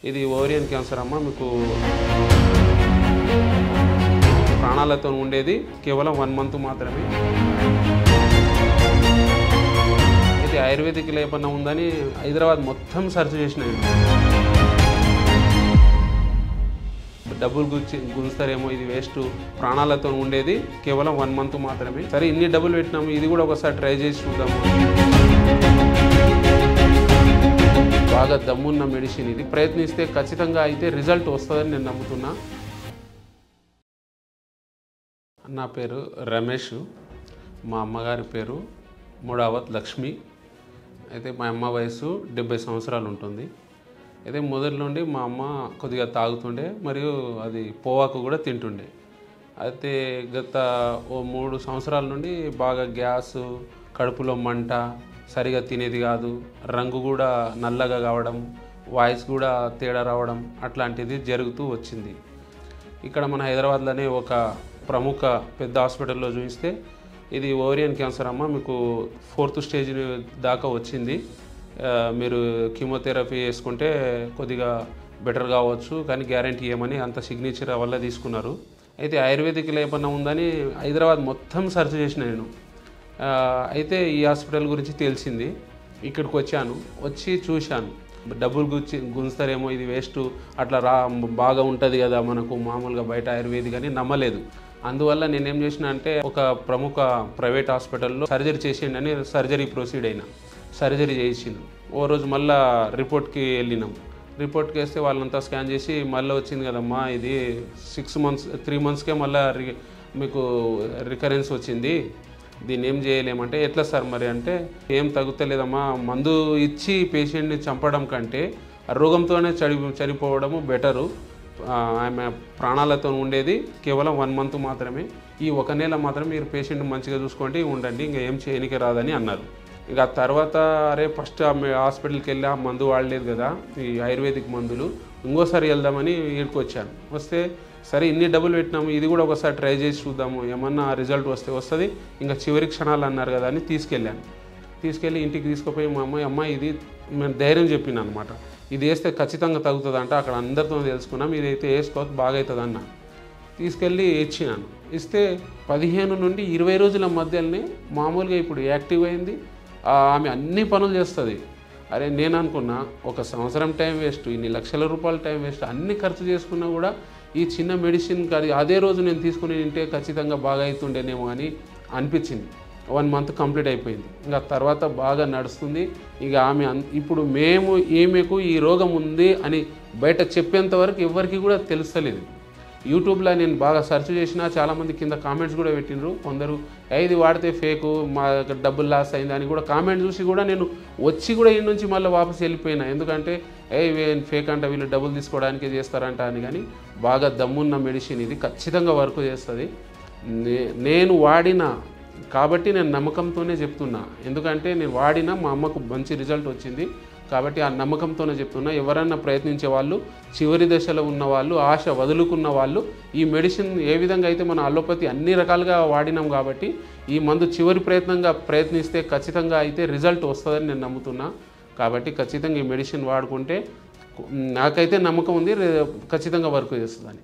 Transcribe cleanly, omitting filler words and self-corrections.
ఇది ovarian cancer అమ్మ. మీకు ప్రాణాలతో ఉండేది కేవలం 1 మంత్ మాత్రమే. ఇది ఆయుర్వేదిక్ లేపన ఉందని హైదరాబాద్ మొత్తం సెర్చ్ చేసిన. డబ్బులు గుంజుతారేమో, ఇది వేస్ట్, ప్రాణాలతో ఉండేది కేవలం 1 మంత్ మాత్రమే. సరే ఇన్ని డబ్బులు పెట్టినాము, ఇది కూడా ఒకసారి ట్రై చేసి చూద్దాము. బాగా దమ్మున్న మెడిసిన్ ఇది. ప్రయత్నిస్తే ఖచ్చితంగా అయితే రిజల్ట్ వస్తుందని నేను నమ్ముతున్నా. నా పేరు రమేష్, మా అమ్మగారి పేరు ముడావత్ లక్ష్మి. అయితే మా అమ్మ వయసు 70 సంవత్సరాలు ఉంటుంది. అయితే మొదటి నుండి మా అమ్మ కొద్దిగా తాగుతుండే, మరియు అది పోవాకు కూడా తింటుండే. అయితే గత 3 సంవత్సరాల నుండి బాగా గ్యాసు, కడుపులో మంట, సరిగా తినేది కాదు, రంగు కూడా నల్లగా కావడం, వాయిస్ కూడా తేడా రావడం అట్లాంటిది జరుగుతూ వచ్చింది. ఇక్కడ మన హైదరాబాద్లోనే ఒక ప్రముఖ పెద్ద హాస్పిటల్లో చూపిస్తే ఇది ఓవేరియన్ క్యాన్సర్ అమ్మ, మీకు 4th స్టేజ్ దాకా వచ్చింది, మీరు కీమోథెరపీ వేసుకుంటే కొద్దిగా బెటర్ కావచ్చు, కానీ గ్యారంటీ ఏమని అంత సిగ్నేచర్ వల్ల తీసుకున్నారు. అయితే ఆయుర్వేదిక్ లేపన ఉందని హైదరాబాద్ మొత్తం సెర్చ్ చేసిన నేను. అయితే ఈ హాస్పిటల్ గురించి తెలిసింది. ఇక్కడికి వచ్చి చూశాను. డబ్బులు గుంజుతారేమో, ఇది వేస్ట్, అట్లా బాగా ఉంటుంది కదా మనకు మామూలుగా బయట ఆయుర్వేదిక్ అని నమ్మలేదు. అందువల్ల నేనేం చేసిన అంటే ఒక ప్రముఖ ప్రైవేట్ హాస్పిటల్లో సర్జరీ చేసిండు అని సర్జరీ ప్రొసీడ్ అయినా. సర్జరీ చేసిండు. ఓ రోజు మళ్ళీ రిపోర్ట్కి వెళ్ళినాం. రిపోర్ట్కి వేస్తే వాళ్ళంతా స్కాన్ చేసి మళ్ళీ వచ్చింది కదమ్మా, ఇది 3 మంత్స్కే మళ్ళీ మీకు రికరెన్స్ వచ్చింది, దీన్ని ఏం చేయలేమంటే. ఎట్లా సార్ మరి అంటే, ఏం తగ్గుతలేదమ్మా, మందు ఇచ్చి పేషెంట్ని చంపడం కంటే ఆ రోగంతోనే చనిపోవడము బెటరు. ఆమె ప్రాణాలతో ఉండేది కేవలం 1 మంత్ మాత్రమే. ఈ 1 నెల మాత్రం మీరు పేషెంట్ మంచిగా చూసుకోండి, ఉండండి, ఇంకా ఏం చేయనికి రాదని అన్నారు. ఇక తర్వాత అరే ఫస్ట్ ఆమె హాస్పిటల్కి వెళ్ళి ఆ మందు వాడలేదు కదా, ఈ ఆయుర్వేదిక్ మందులు, ఇంకోసారి వెళ్దామని ఈడికి వచ్చాను. వస్తే సరే ఇన్ని డబ్బులు పెట్టినాము, ఇది కూడా ఒకసారి ట్రై చేసి చూద్దాము, ఏమన్నా రిజల్ట్ వస్తుంది, ఇంకా చివరి క్షణాలు అన్నారు కదా అని తీసుకెళ్ళి ఇంటికి తీసుకుపోయి మా అమ్మ ఇది నేను ధైర్యం చెప్పిన అనమాట. ఇది వేస్తే ఖచ్చితంగా తగ్గుతుంది అంటే అక్కడ అందరితో తెలుసుకున్నాం, ఇదైతే వేసుకోవచ్చు బాగా అవుతుంది అన్న. తీసుకెళ్ళి ఇచ్చినాను. ఇస్తే 15 నుండి 20 రోజుల మధ్యలోనే మామూలుగా ఇప్పుడు యాక్టివ్ అయింది. ఆమె అన్ని పనులు చేస్తుంది. అరే నేను అనుకున్నా 1 సంవత్సరం టైం వేస్ట్, ఇన్ని లక్షల రూపాయల టైం వేస్ట్, అన్ని ఖర్చు చేసుకున్నా కూడా ఈ చిన్న మెడిసిన్ కాదు, అదే రోజు నేను తీసుకుని తింటే ఖచ్చితంగా బాగా అవుతుండేనేమో అని అనిపించింది. 1 మంత్ కంప్లీట్ అయిపోయింది. ఇంకా తర్వాత బాగా నడుస్తుంది. ఇక ఆమె ఇప్పుడు ఈమెకు ఈ రోగం ఉంది అని బయట చెప్పేంత వరకు ఎవరికి కూడా తెలుస్తలేదు. యూట్యూబ్లో నేను బాగా సెర్చ్ చేసినా చాలామంది కింద కామెంట్స్ కూడా పెట్టినరు. కొందరు ఇది వాడితే ఫేకు, మా డబ్బులు లాస్ అయింది అని కూడా కామెంట్ చూసి కూడా నేను వచ్చి కూడా ఈ నుంచి మళ్ళీ వాపస్ వెళ్ళిపోయినా. ఎందుకంటే ఫేక్ అంట, వీళ్ళు డబ్బులు తీసుకోవడానికి చేస్తారంట అని. కానీ బాగా దమ్మున్న మెడిసిన్ ఇది, ఖచ్చితంగా వర్క్ చేస్తుంది. నేను వాడిన కాబట్టి నేను నమ్మకంతోనే చెప్తున్నా. ఎందుకంటే నేను వాడిన మా అమ్మకు మంచి రిజల్ట్ వచ్చింది కాబట్టి ఆ నమ్మకంతోనే చెప్తున్నా. ఎవరన్నా ప్రయత్నించే వాళ్ళు, చివరి దశలో ఉన్న వాళ్ళు, ఆశ వదులుకున్న వాళ్ళు ఈ మెడిసిన్ ఏ విధంగా అయితే మన అలోపతి అన్ని రకాలుగా వాడినాం కాబట్టి ఈ మందు చివరి ప్రయత్నిస్తే ఖచ్చితంగా అయితే రిజల్ట్ వస్తుందని నేను నమ్ముతున్నా. కాబట్టి ఖచ్చితంగా ఈ మెడిసిన్ వాడుకుంటే నాకైతే నమ్మకం ఉంది, ఖచ్చితంగా వర్క్ చేస్తుందని.